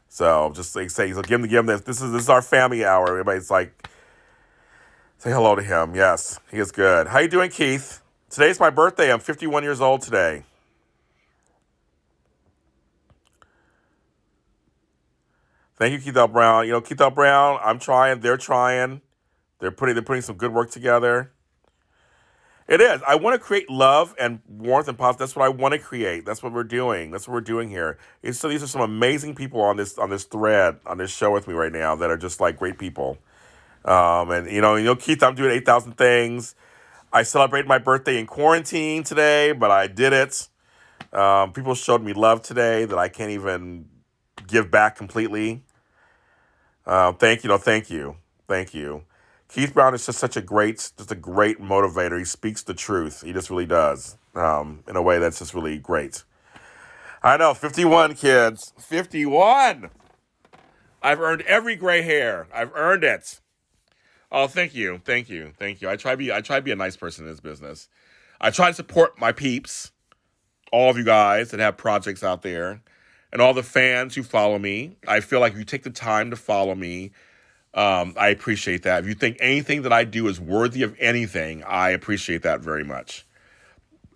So just like say, so give him this. This is our family hour. Everybody's like, say hello to him. Yes, he is good. How you doing, Keith? Today's my birthday. I'm 51 years old today. Thank you, Keith L. Brown. Keith L. Brown, I'm trying. They're trying. They're putting some good work together. It is. I want to create love and warmth and positive. That's what I want to create. That's what we're doing. That's what we're doing here. So these are some amazing people on this thread on this show with me right now that are just like great people. And Keith, I'm doing 8,000 things. I celebrated my birthday in quarantine today, but I did it. People showed me love today that I can't even give back completely. Thank you. Keith Brown is just a great motivator. He speaks the truth. He just really does, in a way that's just really great. I know, 51 kids, 51. I've earned every gray hair. I've earned it. Oh, thank you. I try to be a nice person in this business. I try to support my peeps, all of you guys that have projects out there, and all the fans who follow me. I feel like if you take the time to follow me, I appreciate that. If you think anything that I do is worthy of anything, I appreciate that very much.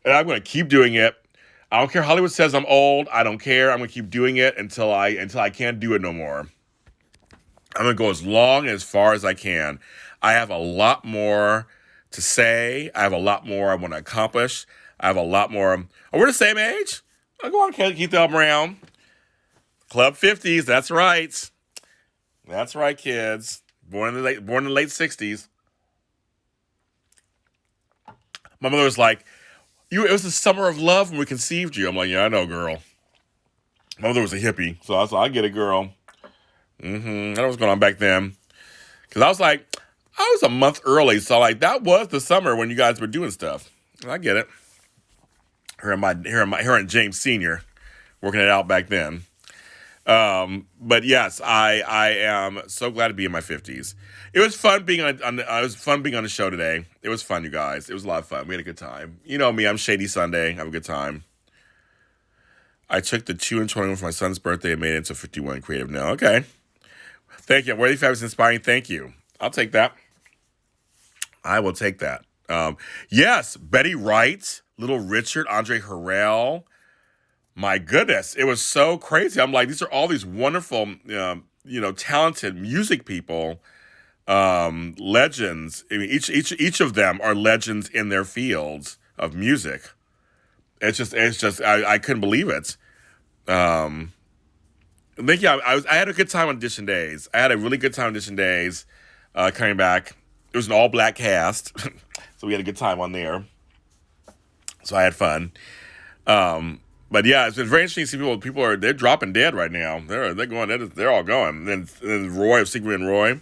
And I'm going to keep doing it. I don't care. Hollywood says I'm old. I don't care. I'm going to keep doing it until I can't do it no more. I'm going to go as long and as far as I can. I have a lot more to say. I have a lot more I want to accomplish. I have a lot more. Oh, we're the same age? Oh, go on, Keith L. Brown. Club 50s. That's right. That's right, kids. Born in the late 60s. My mother was like, it was the summer of love when we conceived you. I'm like, yeah, I know, girl. My mother was a hippie, so I was like, I get it, girl. I know what was going on back then. Because I was like, I was a month early, so like that was the summer when you guys were doing stuff. I get it. Her and James Sr. working it out back then. But yes, I am so glad to be in my 50s. It was fun being on the show today. It was fun, you guys. It was a lot of fun. We had a good time. You know me, I'm Shady Sunday. Have a good time. I took the 2 and 21 for my son's birthday and made it into 51 creative now. Okay. Thank you. Worthy Fabulous Inspiring. Thank you. I'll take that. I will take that. Yes, Betty Wright, Little Richard, Andre Harrell. My goodness, it was so crazy. I'm like, these are all these wonderful, talented music people, legends. I mean, each of them are legends in their fields of music. It's just, I couldn't believe it. Thank you. I had a good time on Audition Days. I had a really good time on Audition Days, coming back. It was an all black cast, so we had a good time on there. So I had fun. But yeah, it's been very interesting to see they're dropping dead right now. They're all going. And then Roy of Sigrid and Roy.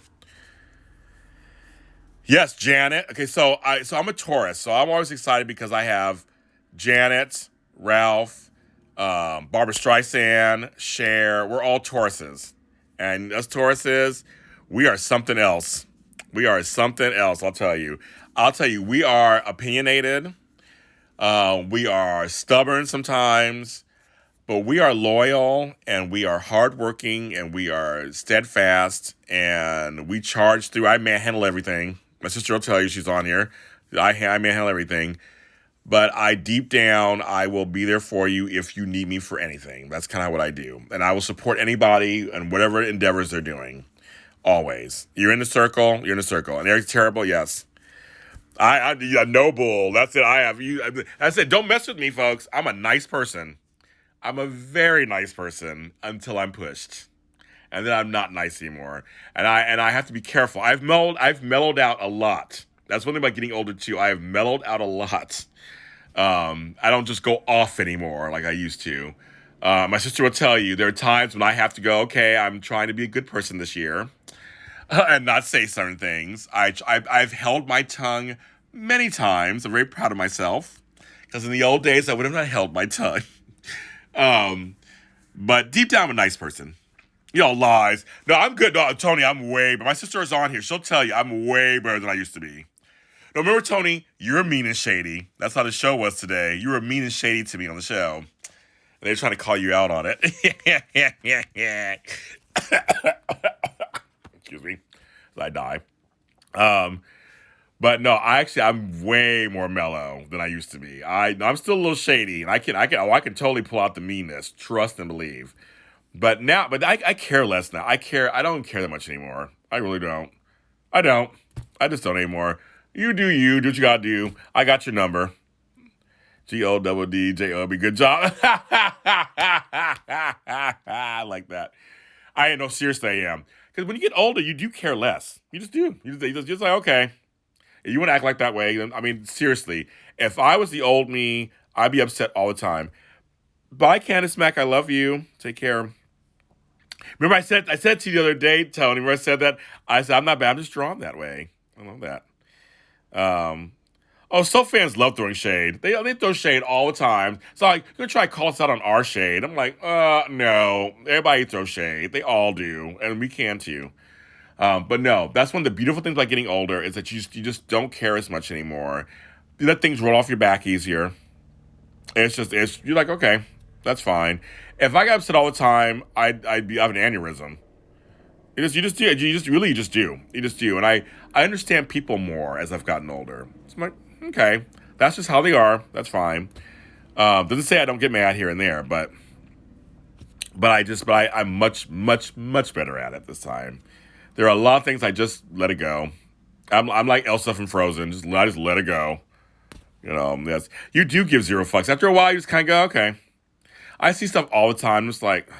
Yes, Janet. Okay, so I'm a Taurus, so I'm always excited because I have Janet, Ralph, Barbara Streisand, Cher. We're all Tauruses. And us Tauruses, we are something else. We are something else, I'll tell you. We are opinionated. We are stubborn sometimes. But we are loyal and we are hardworking and we are steadfast and we charge through. I manhandle everything. My sister will tell you, she's on here. I manhandle everything. But deep down, I will be there for you if you need me for anything. That's kind of what I do. And I will support anybody and whatever endeavors they're doing. Always. You're in the circle, you're in the circle. And Eric's terrible, yes. I noble. That's it. I said, don't mess with me, folks. I'm a nice person. I'm a very nice person until I'm pushed. And then I'm not nice anymore. And I have to be careful. I've mellowed out a lot. That's one thing about getting older too. I have mellowed out a lot. I don't just go off anymore like I used to. My sister will tell you there are times when I have to go, okay, I'm trying to be a good person this year and not say certain things. I've held my tongue many times. I'm very proud of myself because in the old days I would have not held my tongue. But deep down I'm a nice person. Lies. No, I'm good. No, Tony, I'm way better. My sister is on here. She'll tell you I'm way better than I used to be. No, remember, Tony, you're mean and shady. That's how the show was today. You were mean and shady to me on the show. And they're trying to call you out on it. Excuse me. I die. But no, I'm way more mellow than I used to be. I'm still a little shady, and I can totally pull out the meanness. Trust and believe. But I care less now. I don't care that much anymore. I really don't. I don't. I just don't anymore. You do what you gotta do. I got your number. GODDJOB. Good job. I like that. Seriously, I am. Because when you get older, you do care less. You just do. You just like, okay. If you want to act like that way, I mean, seriously. If I was the old me, I'd be upset all the time. Bye, Candace Mack. I love you. Take care. Remember I said to you the other day, Tony, remember I said that? I said, I'm not bad. I'm just drawn that way. I love that. So fans love throwing shade. They throw shade all the time. So like, they're going to try to call us out on our shade. I'm like, no. Everybody throws shade. They all do. And we can too. But no, that's one of the beautiful things about getting older is that you just don't care as much anymore. You let things roll off your back easier. You're like, okay, that's fine. If I got upset all the time, I'd have an aneurysm. You just do. And I understand people more as I've gotten older. It's like, okay, that's just how they are. That's fine. Doesn't say I don't get mad here and there, but I'm much, much, much better at it this time. There are a lot of things I just let it go. I'm like Elsa from Frozen. I just let it go. Yes. You do give zero fucks. After a while, you just kind of go, okay. I see stuff all the time. I'm just like,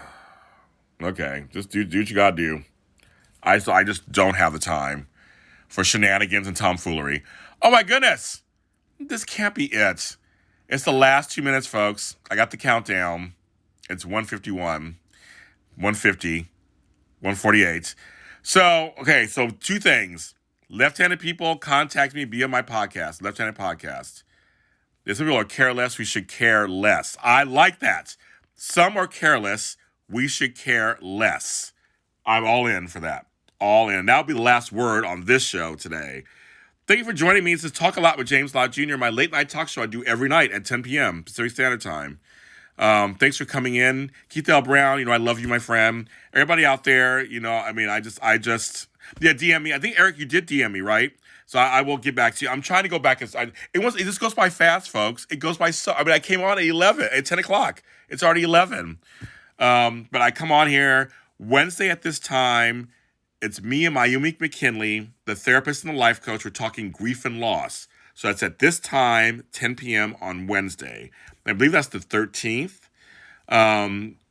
okay, just do what you gotta do. I just don't have the time for shenanigans and tomfoolery. Oh my goodness. This can't be it. It's the last 2 minutes, folks. I got the countdown. It's 1:51, 1:50, 1:48. So two things. Left-handed people, contact me via my podcast, Left-Handed Podcast. There's some people are careless. We should care less. I like that. Some are careless. We should care less. I'm all in for that. All in. That'll be the last word on this show today. Thank you for joining me. This is Talk a Lot with James Lott Jr., my late night talk show I do every night at 10 p.m. Pacific Standard Time. Thanks for coming in. Keith L. Brown, I love you, my friend. Everybody out there, DM me. I think, Eric, you did DM me, right? So I will get back to you. I'm trying to go back. It just goes by fast, folks. It goes by I came on at 10 o'clock. It's already 11. But I come on here Wednesday at this time. It's me and Mayumi McKinley, the therapist and the life coach. We're talking grief and loss. So that's at this time, 10 p.m. on Wednesday. I believe that's the 13th.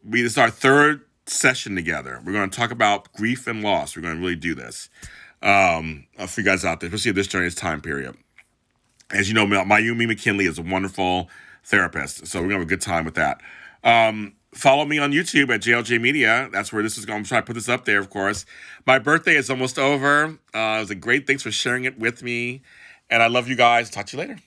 This is our third session together. We're going to talk about grief and loss. We're going to really do this for you guys out there, especially at this during this time period. As you know, Mayumi McKinley is a wonderful therapist, so we're going to have a good time with that. Follow me on YouTube at JLJ Media. That's where this is going. I'm trying to put this up there, of course. My birthday is almost over. It was a great. Thanks for sharing it with me. And I love you guys. Talk to you later.